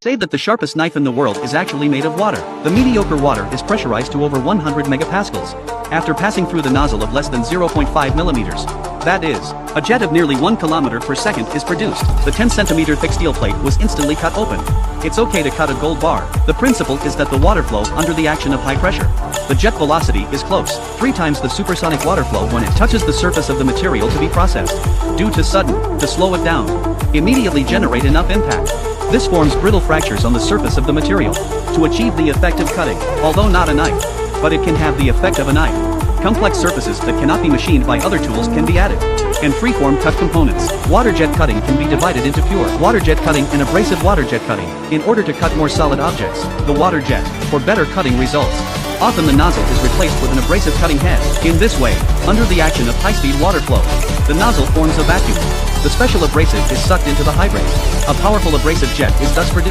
Say that the sharpest knife in the world is actually made of water. The mediocre water is pressurized to over 100 megapascals. After passing through the nozzle of less than 0.5 millimeters. That is, a jet of nearly 1 kilometer per second is produced. The 10 centimeter thick steel plate was instantly cut open. It's okay to cut a gold bar. The principle is that the water flow under the action of high pressure. The jet velocity is close, 3 times the supersonic water flow when it touches the surface of the material to be processed. Due to sudden, to slow it down, immediately generate enough impact. This forms brittle fractures on the surface of the material. To achieve the effect of cutting, although not a knife, but it can have the effect of a knife. Complex surfaces that cannot be machined by other tools can be added. And freeform cut components. Water jet cutting can be divided into pure water jet cutting and abrasive water jet cutting. In order to cut more solid objects, the water jet, for better cutting results. Often the nozzle is replaced with an abrasive cutting head. In this way, under the action of high-speed water flow, the nozzle forms a vacuum. The special abrasive is sucked into the hydrate. A powerful abrasive jet is thus produced.